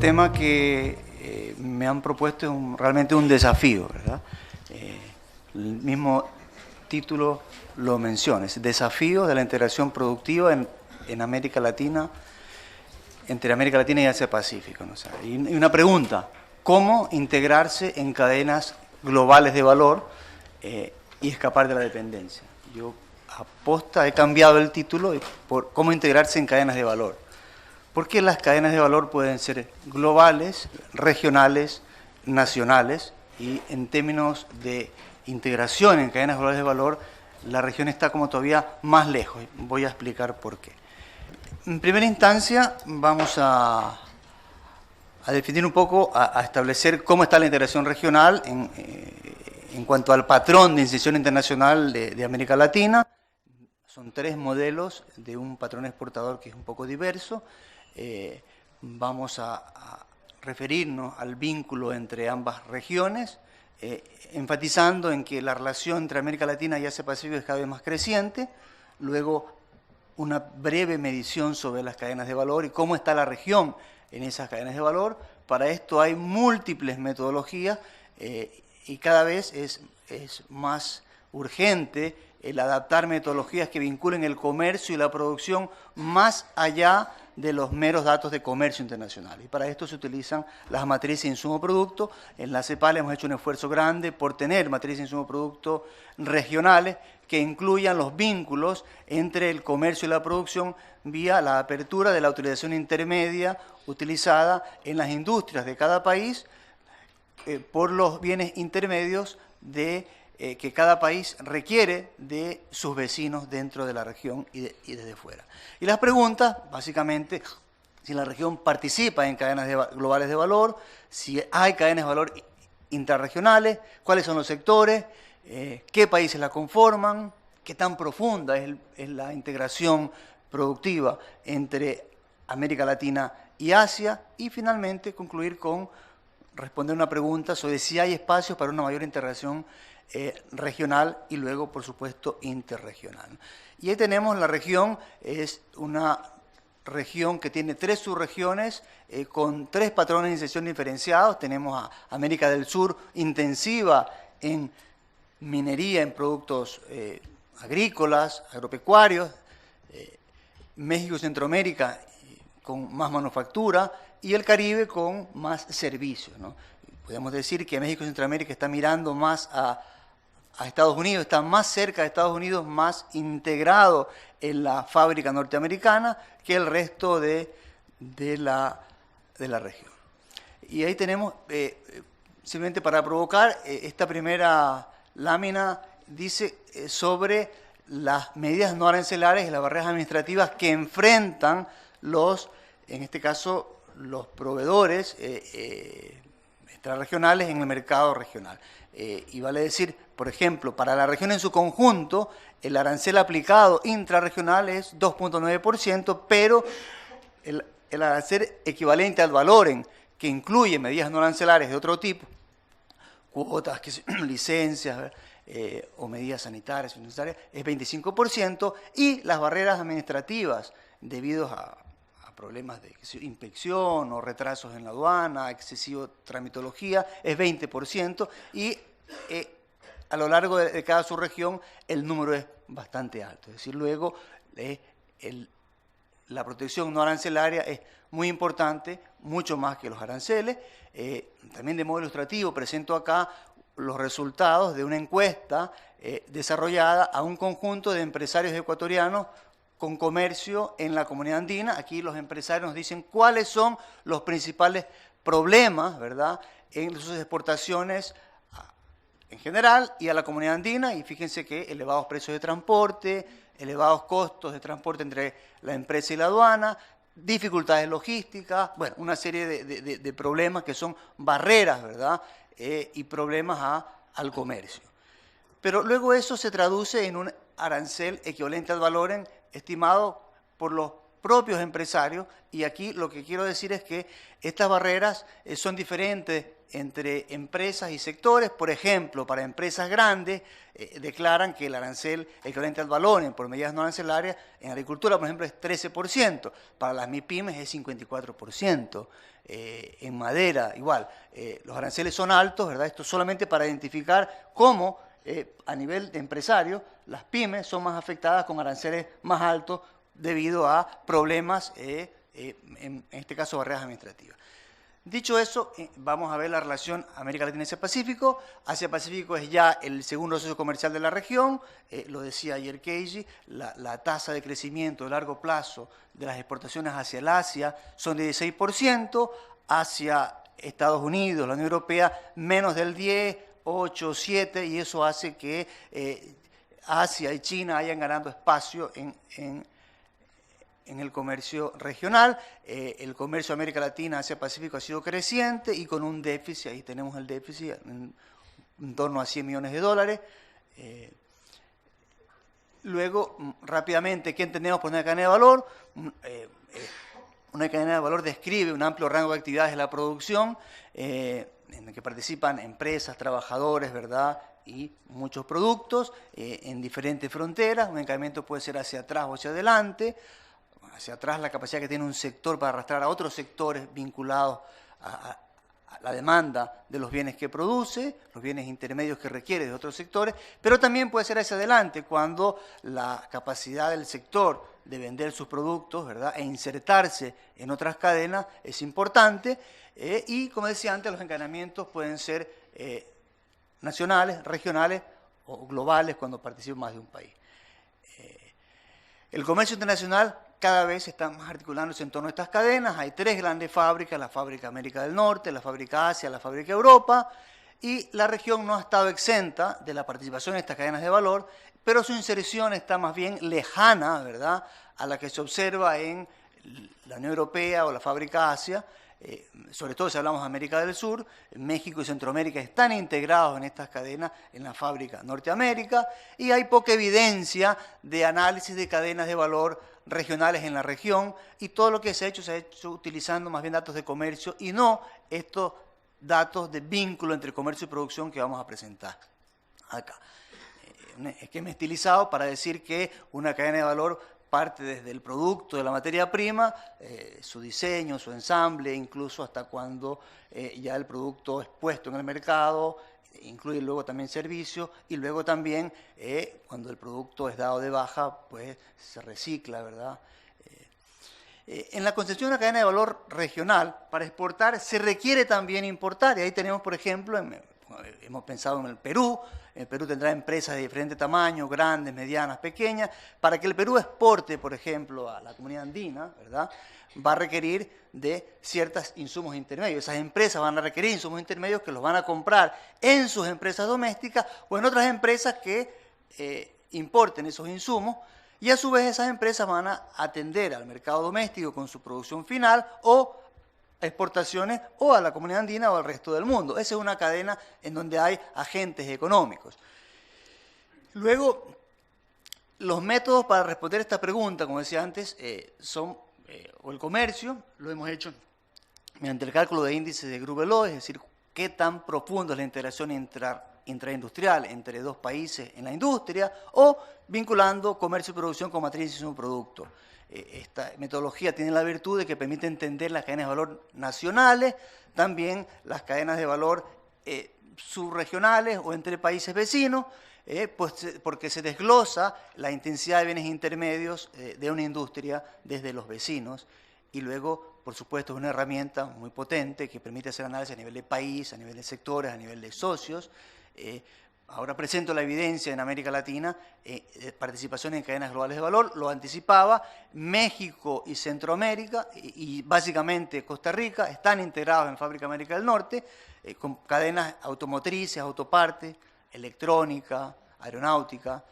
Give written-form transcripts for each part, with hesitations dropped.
tema que me han propuesto es realmente un desafío, ¿verdad? El mismo título lo menciona, es Desafío de la integración productiva en América Latina, entre América Latina y Asia-Pacífico, ¿no? O sea, y una pregunta, ¿cómo integrarse en cadenas globales de valor y escapar de la dependencia? Yo aposta, he cambiado el título por cómo integrarse en cadenas de valor. Porque las cadenas de valor pueden ser globales, regionales, nacionales, y en términos de integración en cadenas globales de valor, la región está como todavía más lejos. Voy a explicar por qué. En primera instancia, vamos a definir un poco, a establecer cómo está la integración regional en cuanto al patrón de inserción internacional de América Latina. Son 3 modelos de un patrón exportador que es un poco diverso. Vamos a referirnos al vínculo entre ambas regiones, enfatizando en que la relación entre América Latina y Asia-Pacífico es cada vez más creciente. Luego, una breve medición sobre las cadenas de valor y cómo está la región en esas cadenas de valor. Para esto hay múltiples metodologías y cada vez es más urgente el adaptar metodologías que vinculen el comercio y la producción más allá de los meros datos de comercio internacional. Y para esto se utilizan las matrices de insumo-producto. En la CEPAL hemos hecho un esfuerzo grande por tener matrices de insumo-producto regionales que incluyan los vínculos entre el comercio y la producción vía la apertura de la autorización intermedia utilizada en las industrias de cada país por los bienes intermedios que cada país requiere de sus vecinos dentro de la región y desde fuera. Y las preguntas, básicamente, si la región participa en cadenas globales de valor, si hay cadenas de valor intrarregionales, cuáles son los sectores, qué países la conforman, qué tan profunda es la integración productiva entre América Latina y Asia, y finalmente concluir con responder una pregunta sobre si hay espacios para una mayor integración regional y luego, por supuesto, interregional. Y ahí tenemos la región, es una región que tiene 3 subregiones con 3 patrones de inserción diferenciados. Tenemos a América del Sur intensiva en minería, en productos agrícolas, agropecuarios, México y Centroamérica con más manufactura y el Caribe con más servicios, ¿no? Podemos decir que México y Centroamérica está mirando más a Estados Unidos, está más cerca de Estados Unidos, más integrado en la fábrica norteamericana que el resto de la región. Y ahí tenemos, simplemente para provocar, esta primera lámina dice sobre las medidas no arancelares y las barreras administrativas que enfrentan en este caso, los proveedores extrarregionales en el mercado regional. Y vale decir, por ejemplo, para la región en su conjunto, el arancel aplicado intrarregional es 2.9%, pero el arancel equivalente al valoren, que incluye medidas no arancelares de otro tipo, cuotas, licencias o medidas sanitarias, es 25%, y las barreras administrativas debido a problemas de inspección o retrasos en la aduana, excesiva tramitología, es 20%, y a lo largo de cada subregión el número es bastante alto. Es decir, luego la protección no arancelaria es muy importante, mucho más que los aranceles. También de modo ilustrativo presento acá los resultados de una encuesta desarrollada a un conjunto de empresarios ecuatorianos con comercio en la comunidad andina. Aquí los empresarios nos dicen cuáles son los principales problemas, ¿verdad?, en sus exportaciones en general y a la comunidad andina, y fíjense que elevados precios de transporte, elevados costos de transporte entre la empresa y la aduana, dificultades logísticas, bueno, una serie de problemas que son barreras, ¿verdad?, y problemas al comercio. Pero luego eso se traduce en un arancel equivalente al valoren estimado por los propios empresarios, y aquí lo que quiero decir es que estas barreras son diferentes entre empresas y sectores. Por ejemplo, para empresas grandes declaran que el arancel equivalente al valor por medidas no arancelarias en agricultura, por ejemplo, es 13%, para las MIPYMES es 54%, en madera igual. Los aranceles son altos, ¿verdad? Esto solamente para identificar cómo a nivel de empresario las pymes son más afectadas con aranceles más altos debido a problemas, en este caso barreras administrativas. Dicho eso, vamos a ver la relación América Latina y Asia-Pacífico. Asia-Pacífico es ya el segundo socio comercial de la región, lo decía ayer Keiji, la tasa de crecimiento de largo plazo de las exportaciones hacia el Asia son de 16%, hacia Estados Unidos, la Unión Europea, menos del 10, 8, 7, y eso hace que Asia y China vayan ganando espacio en el comercio regional. El comercio de América Latina hacia Pacífico ha sido creciente y con un déficit, ahí tenemos el déficit, en torno a 100 millones de dólares. Luego, rápidamente, ¿qué entendemos por una cadena de valor? Una cadena de valor describe un amplio rango de actividades de la producción, en el que participan empresas, trabajadores, ¿verdad?, y muchos productos en diferentes fronteras. Un encadenamiento puede ser hacia atrás o hacia adelante. Hacia atrás, la capacidad que tiene un sector para arrastrar a otros sectores vinculados a la demanda de los bienes que produce, los bienes intermedios que requiere de otros sectores, pero también puede ser hacia adelante cuando la capacidad del sector de vender sus productos, ¿verdad?, e insertarse en otras cadenas es importante, y como decía antes, los encadenamientos pueden ser nacionales, regionales o globales cuando participa más de un país. El comercio internacional cada vez está más articulándose en torno a estas cadenas. Hay tres grandes fábricas: la fábrica América del Norte, la fábrica Asia, la fábrica Europa, y la región no ha estado exenta de la participación en estas cadenas de valor, pero su inserción está más bien lejana, ¿verdad?, a la que se observa en la Unión Europea o la fábrica Asia. Sobre todo si hablamos de América del Sur, México y Centroamérica están integrados en estas cadenas en la fábrica Norteamérica, y hay poca evidencia de análisis de cadenas de valor regionales en la región, y todo lo que se ha hecho utilizando más bien datos de comercio y no estos datos de vínculo entre comercio y producción que vamos a presentar acá. Un esquema estilizado para decir que una cadena de valor parte desde el producto de la materia prima, su diseño, su ensamble, incluso hasta cuando ya el producto es puesto en el mercado, incluye luego también servicios, y luego también cuando el producto es dado de baja, pues se recicla, ¿verdad? En la concepción de una cadena de valor regional, para exportar se requiere también importar, y ahí tenemos, por ejemplo, hemos pensado en el Perú. El Perú tendrá empresas de diferente tamaño, grandes, medianas, pequeñas. Para que el Perú exporte, por ejemplo, a la comunidad andina, ¿verdad?, va a requerir de ciertos insumos intermedios. Esas empresas van a requerir insumos intermedios que los van a comprar en sus empresas domésticas o en otras empresas que importen esos insumos, y a su vez esas empresas van a atender al mercado doméstico con su producción final o exportaciones o a la comunidad andina o al resto del mundo. Esa es una cadena en donde hay agentes económicos. Luego, los métodos para responder esta pregunta, como decía antes, son o el comercio, lo hemos hecho mediante el cálculo de índices de Group-Eloi, es decir, qué tan profundo es la integración intraindustrial entre dos países en la industria, o vinculando comercio y producción con matriz y producto. Esta metodología tiene la virtud de que permite entender las cadenas de valor nacionales, también las cadenas de valor subregionales o entre países vecinos, pues porque se desglosa la intensidad de bienes intermedios de una industria desde los vecinos, y luego, por supuesto, es una herramienta muy potente que permite hacer análisis a nivel de país, a nivel de sectores, a nivel de socios. Ahora presento la evidencia en América Latina, participación en cadenas globales de valor, lo anticipaba, México y Centroamérica y básicamente Costa Rica están integrados en Fábrica América del Norte, con cadenas automotrices, autopartes, electrónica, aeronáutica,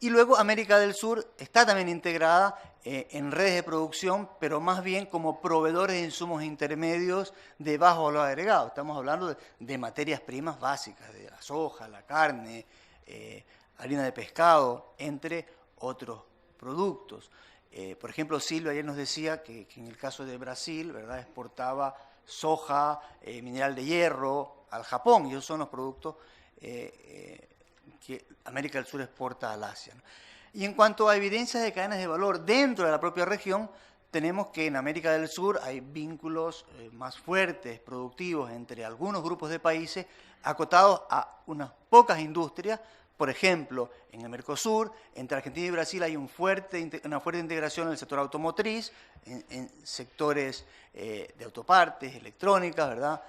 y luego América del Sur está también integrada en redes de producción, pero más bien como proveedores de insumos intermedios de bajo valor agregado. Estamos hablando de materias primas básicas, de la soja, la carne, harina de pescado, entre otros productos. Por ejemplo, Silvia ayer nos decía que en el caso de Brasil, ¿verdad?, exportaba soja, mineral de hierro, al Japón, y esos son los productos que América del Sur exporta al Asia, ¿no? Y en cuanto a evidencias de cadenas de valor dentro de la propia región, tenemos que en América del Sur hay vínculos más fuertes, productivos, entre algunos grupos de países, acotados a unas pocas industrias. Por ejemplo, en el Mercosur, entre Argentina y Brasil hay una fuerte integración en el sector automotriz, en sectores de autopartes, electrónicas, ¿verdad?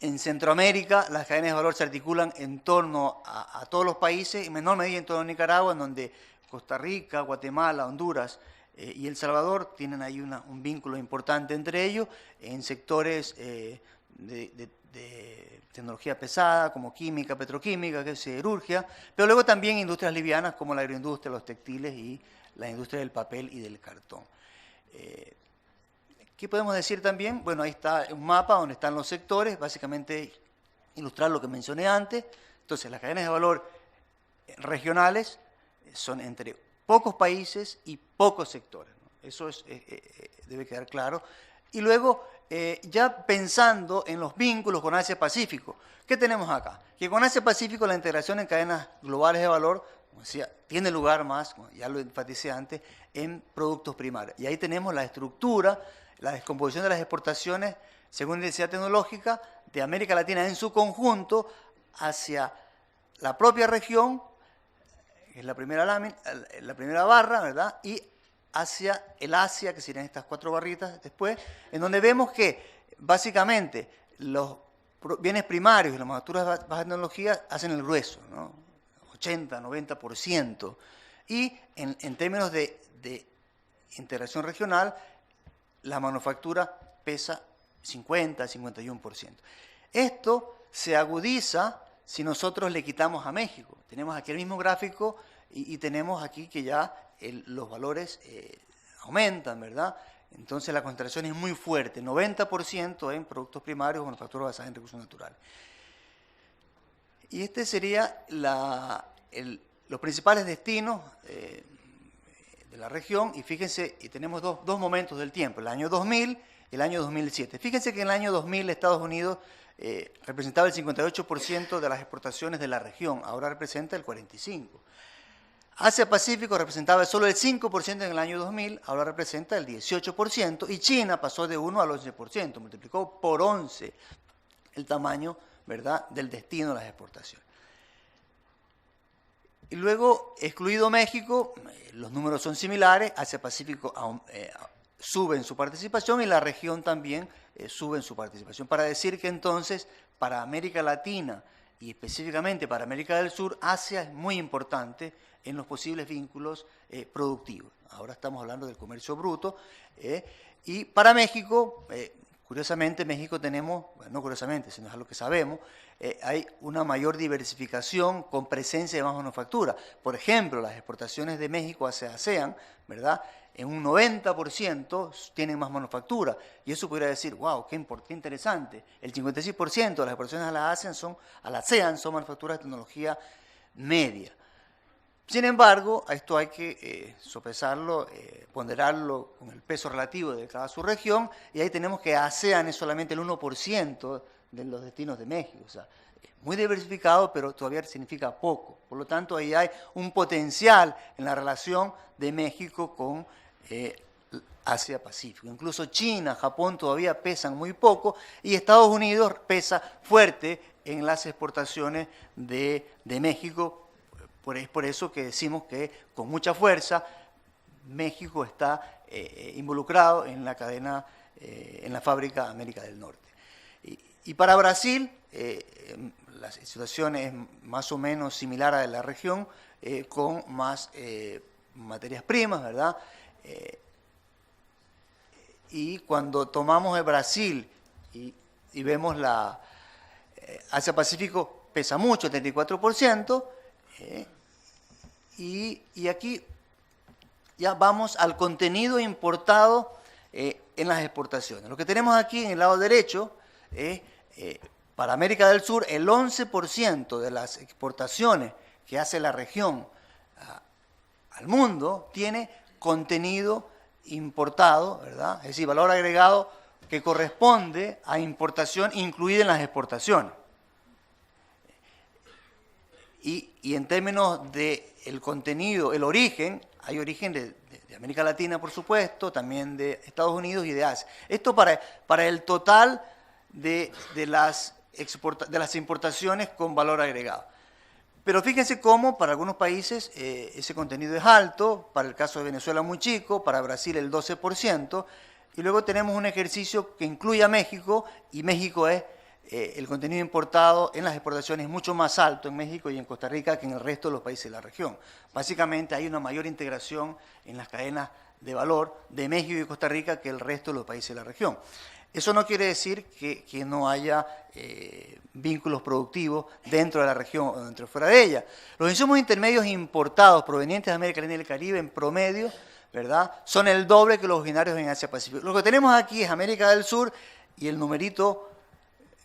En Centroamérica, las cadenas de valor se articulan en torno a todos los países, en menor medida en torno a Nicaragua, en donde Costa Rica, Guatemala, Honduras y El Salvador tienen ahí un vínculo importante entre ellos, en sectores de tecnología pesada, como química, petroquímica, que es siderurgia, pero luego también industrias livianas como la agroindustria, los textiles y la industria del papel y del cartón. ¿Qué podemos decir también? Bueno, ahí está un mapa donde están los sectores, básicamente ilustrar lo que mencioné antes. Entonces, las cadenas de valor regionales son entre pocos países y pocos sectores, ¿no? Eso debe quedar claro. Y luego, ya pensando en los vínculos con Asia-Pacífico, ¿qué tenemos acá? Que con Asia-Pacífico la integración en cadenas globales de valor, como decía, tiene lugar más, como ya lo enfaticé antes, en productos primarios. Y ahí tenemos la estructura, la descomposición de las exportaciones según densidad tecnológica de América Latina en su conjunto hacia la propia región, que es la primera barra, ¿verdad? Y hacia el Asia, que serían estas 4 barritas después, en donde vemos que básicamente los bienes primarios y las manufacturas de baja tecnología hacen el grueso, ¿no? 80, 90%. Y en términos de integración regional, la manufactura pesa 50, 51%. Esto se agudiza si nosotros le quitamos a México. Tenemos aquí el mismo gráfico y tenemos aquí que ya los valores aumentan, ¿verdad? Entonces la concentración es muy fuerte, 90% en productos primarios o manufacturas basadas en recursos naturales. Y este sería los principales destinos de la región, y fíjense, y tenemos dos momentos del tiempo, el año 2000 y el año 2007. Fíjense que en el año 2000 Estados Unidos representaba el 58% de las exportaciones de la región, ahora representa el 45%. Asia-Pacífico representaba solo el 5% en el año 2000, ahora representa el 18%, y China pasó de 1 al 11%, multiplicó por 11 el tamaño, ¿verdad?, del destino de las exportaciones. Y luego, excluido México, los números son similares, Asia-Pacífico sube en su participación y la región también sube en su participación. Para decir que entonces, para América Latina y específicamente para América del Sur, Asia es muy importante en los posibles vínculos productivos. Ahora estamos hablando del comercio bruto. Y para México, curiosamente, México tenemos, bueno, no curiosamente, sino es algo que sabemos, hay una mayor diversificación con presencia de más manufactura. Por ejemplo, las exportaciones de México hacia ASEAN, ¿verdad?, en un 90% tienen más manufactura. Y eso podría decir, wow, qué interesante. El 56% de las exportaciones a la ASEAN son manufacturas de tecnología media. Sin embargo, a esto hay que sopesarlo, ponderarlo con el peso relativo de cada subregión, y ahí tenemos que ASEAN es solamente el 1% de los destinos de México. O sea, es muy diversificado, pero todavía significa poco. Por lo tanto, ahí hay un potencial en la relación de México con Asia-Pacífico. Incluso China, Japón todavía pesan muy poco, y Estados Unidos pesa fuerte en las exportaciones de México. Es por eso que decimos que con mucha fuerza México está involucrado en la cadena, en la fábrica América del Norte. Y para Brasil, la situación es más o menos similar a la de la región, con más materias primas, ¿verdad? Y cuando tomamos el Brasil y vemos la Asia-Pacífico, pesa mucho, el 34%, y aquí ya vamos al contenido importado en las exportaciones. Lo que tenemos aquí en el lado derecho es, para América del Sur, el 11% de las exportaciones que hace la región al mundo tiene contenido importado, ¿verdad? Es decir, valor agregado que corresponde a importación incluida en las exportaciones. Y en términos del contenido, el origen, hay origen de América Latina, por supuesto, también de Estados Unidos y de Asia. Esto para el total de las importaciones con valor agregado. Pero fíjense cómo para algunos países ese contenido es alto, para el caso de Venezuela muy chico, para Brasil el 12%, y luego tenemos un ejercicio que incluye a México, y México es el contenido importado en las exportaciones mucho más alto en México y en Costa Rica que en el resto de los países de la región. Básicamente hay una mayor integración en las cadenas de valor de México y Costa Rica que el resto de los países de la región. Eso no quiere decir que no haya vínculos productivos dentro de la región o dentro o fuera de ella. Los insumos intermedios importados provenientes de América Latina y el Caribe en promedio, ¿verdad?, son el doble que los originarios en Asia Pacífico. Lo que tenemos aquí es América del Sur y el numerito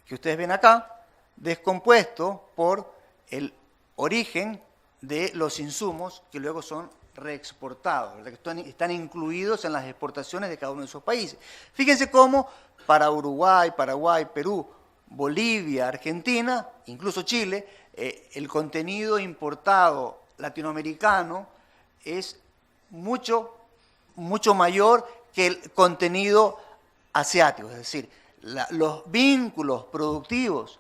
que ustedes ven acá, descompuesto por el origen de los insumos que luego son reexportados, ¿verdad?, que están incluidos en las exportaciones de cada uno de esos países. Fíjense cómo para Uruguay, Paraguay, Perú, Bolivia, Argentina, incluso Chile, el contenido importado latinoamericano es mucho mayor que el contenido asiático, es decir, los vínculos productivos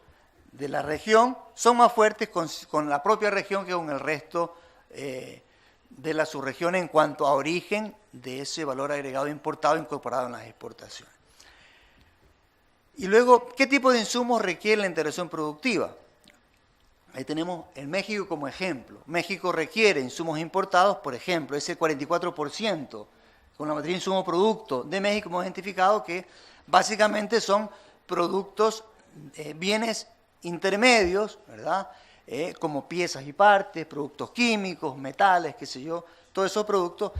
de la región son más fuertes con la propia región que con el resto de la subregión en cuanto a origen de ese valor agregado importado incorporado en las exportaciones. Y luego, ¿qué tipo de insumos requiere la integración productiva? Ahí tenemos el México como ejemplo. México requiere insumos importados, por ejemplo, ese 44% con la materia de insumo producto de México hemos identificado que básicamente son productos, bienes intermedios, ¿verdad?, como piezas y partes, productos químicos, metales, qué sé yo, todos esos productos.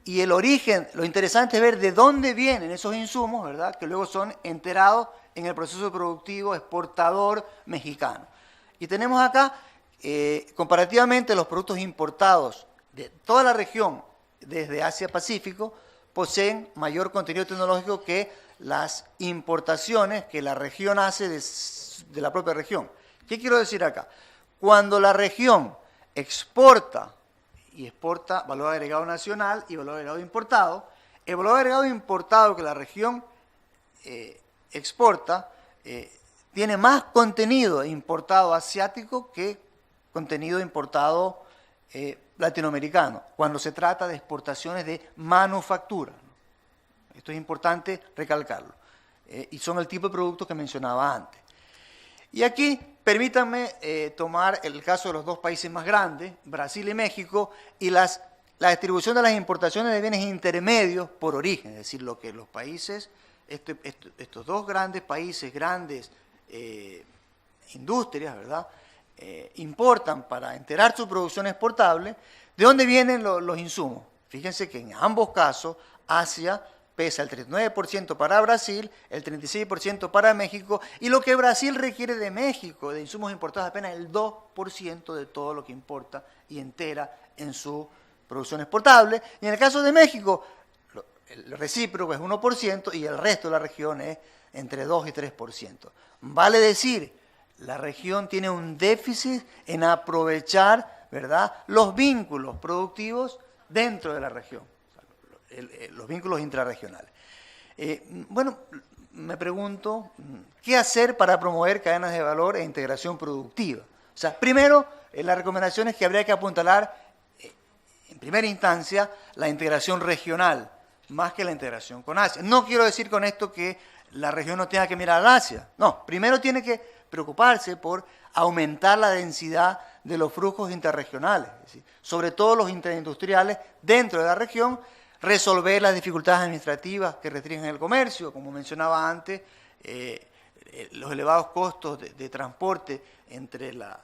Y el origen, lo interesante es ver de dónde vienen esos insumos, ¿verdad?, que luego son enterados en el proceso productivo exportador mexicano. Y tenemos acá, comparativamente, los productos importados de toda la región, desde Asia-Pacífico, poseen mayor contenido tecnológico que las importaciones que la región hace de la propia región. ¿Qué quiero decir acá? Cuando la región exporta valor agregado nacional y valor agregado importado, el valor agregado importado que la región exporta tiene más contenido importado asiático que contenido importado latinoamericano, cuando se trata de exportaciones de manufactura. Esto es importante recalcarlo. Y son el tipo de productos que mencionaba antes. Y aquí, permítanme tomar el caso de los dos países más grandes, Brasil y México, y la distribución de las importaciones de bienes intermedios por origen, es decir, lo que los países, estos dos grandes países, grandes industrias, ¿verdad?, importan para enterar su producción exportable. ¿De dónde vienen los insumos? Fíjense que en ambos casos Asia pesa el 39% para Brasil, el 36% para México, y lo que Brasil requiere de México, de insumos importados, apenas el 2% de todo lo que importa y entera en su producción exportable. Y en el caso de México, el recíproco es 1% y el resto de la región es entre 2 y 3%. Vale decir, la región tiene un déficit en aprovechar, ¿verdad?, los vínculos productivos dentro de la región, los vínculos intrarregionales. Bueno, me pregunto, ¿qué hacer para promover cadenas de valor e integración productiva? O sea, primero, la recomendación es que habría que apuntalar, en primera instancia, la integración regional, más que la integración con Asia. No quiero decir con esto que la región no tenga que mirar a Asia. No, primero tiene que preocuparse por aumentar la densidad de los flujos interregionales, es decir, sobre todo los interindustriales dentro de la región, resolver las dificultades administrativas que restringen el comercio, como mencionaba antes, los elevados costos de transporte entre la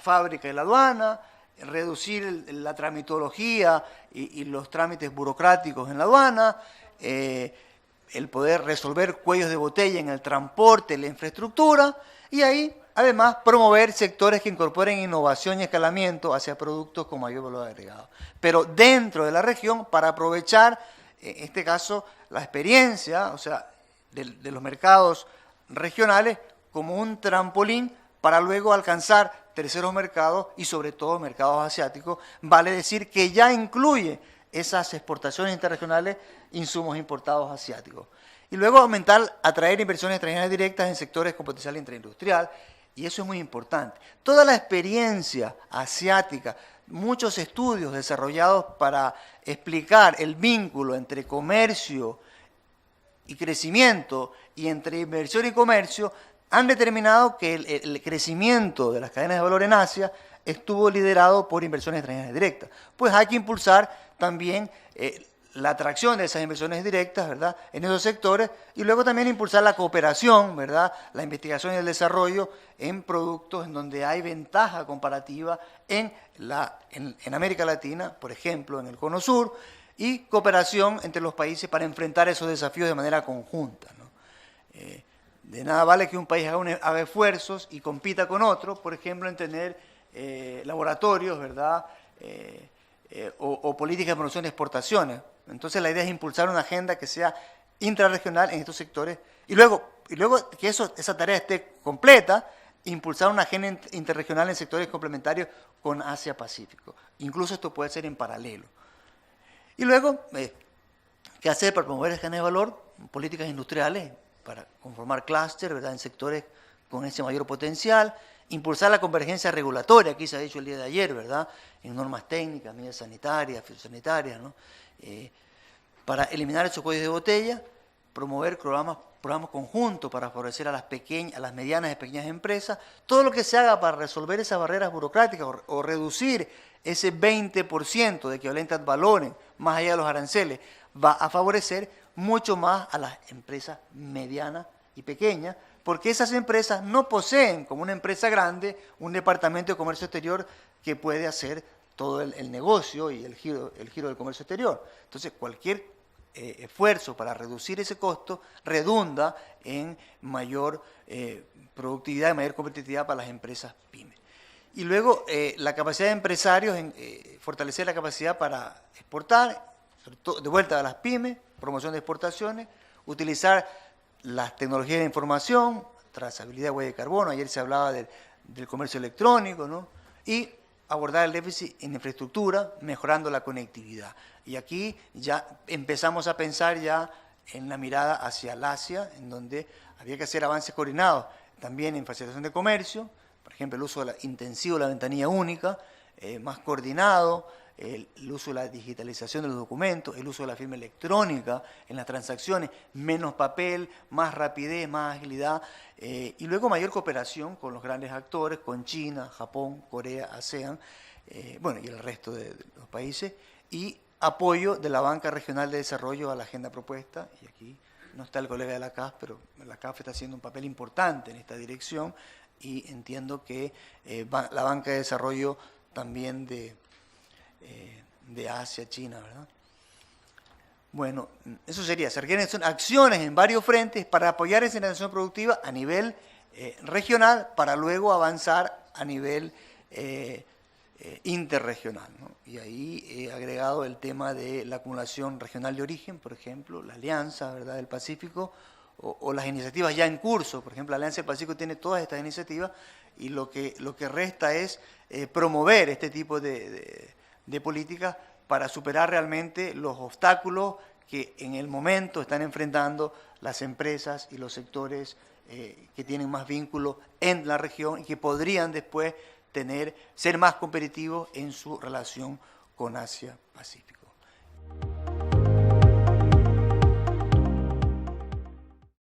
fábrica y la aduana, reducir la tramitología y los trámites burocráticos en la aduana, el poder resolver cuellos de botella en el transporte, la infraestructura, y ahí, además, promover sectores que incorporen innovación y escalamiento hacia productos con mayor valor agregado. Pero dentro de la región, para aprovechar en este caso, la experiencia, o sea, de los mercados regionales como un trampolín para luego alcanzar terceros mercados y sobre todo mercados asiáticos, vale decir que ya incluye esas exportaciones interregionales, insumos importados asiáticos. Y luego atraer inversiones extranjeras directas en sectores con potencial intraindustrial, y eso es muy importante. Toda la experiencia asiática, muchos estudios desarrollados para explicar el vínculo entre comercio y crecimiento y entre inversión y comercio, han determinado que el crecimiento de las cadenas de valor en Asia estuvo liderado por inversiones extranjeras directas. Pues hay que impulsar también la atracción de esas inversiones directas, ¿verdad?, en esos sectores, y luego también impulsar la cooperación, ¿verdad?, la investigación y el desarrollo en productos en donde hay ventaja comparativa en América Latina, por ejemplo, en el Cono Sur, y cooperación entre los países para enfrentar esos desafíos de manera conjunta, ¿no? De nada vale que un país haga esfuerzos y compita con otro, por ejemplo, en tener laboratorios, ¿verdad?, o políticas de promoción de exportaciones. Entonces la idea es impulsar una agenda que sea intrarregional en estos sectores y luego que esa tarea esté completa, impulsar una agenda interregional en sectores complementarios con Asia-Pacífico. Incluso esto puede ser en paralelo. Y luego, ¿qué hacer para promover el de valor? Políticas industriales para conformar clúster, ¿verdad?, en sectores con ese mayor potencial. Impulsar la convergencia regulatoria, aquí se ha dicho el día de ayer, ¿verdad?, en normas técnicas, medidas sanitarias, fitosanitarias, ¿no?, para eliminar esos cuellos de botella, promover programas conjuntos para favorecer a las medianas y pequeñas empresas, todo lo que se haga para resolver esas barreras burocráticas o reducir ese 20% de equivalente ad valorem más allá de los aranceles, va a favorecer mucho más a las empresas medianas y pequeñas, porque esas empresas no poseen, como una empresa grande, un departamento de comercio exterior que puede hacer todo el negocio y el giro del comercio exterior. Entonces, cualquier esfuerzo para reducir ese costo redunda en mayor productividad y mayor competitividad para las empresas pymes. Y luego, la capacidad de empresarios, fortalecer la capacidad para exportar, sobre todo de vuelta a las pymes, promoción de exportaciones, utilizar las tecnologías de información, trazabilidad de huella de carbono, ayer se hablaba del comercio electrónico, ¿no?, y abordar el déficit en infraestructura, mejorando la conectividad. Y aquí ya empezamos a pensar ya en la mirada hacia el Asia, en donde había que hacer avances coordinados, también en facilitación de comercio, por ejemplo, el uso intensivo de la ventanilla única, más coordinado, el uso de la digitalización de los documentos, el uso de la firma electrónica en las transacciones, menos papel, más rapidez, más agilidad, y luego mayor cooperación con los grandes actores, con China, Japón, Corea, ASEAN, y el resto de los países, y apoyo de la Banca Regional de Desarrollo a la agenda propuesta, y aquí no está el colega de la CAF, pero la CAF está haciendo un papel importante en esta dirección, y entiendo que la Banca de Desarrollo también de Asia, China, ¿verdad? Bueno, eso sería, se requieren acciones en varios frentes para apoyar esa innovación productiva a nivel regional, para luego avanzar a nivel interregional, ¿no? Y ahí he agregado el tema de la acumulación regional de origen, por ejemplo, la Alianza, ¿verdad?, del Pacífico, o las iniciativas ya en curso. Por ejemplo, la Alianza del Pacífico tiene todas estas iniciativas y lo que resta es promover este tipo de políticas para superar realmente los obstáculos que en el momento están enfrentando las empresas y los sectores que tienen más vínculo en la región y que podrían después ser más competitivos en su relación con Asia-Pacífico.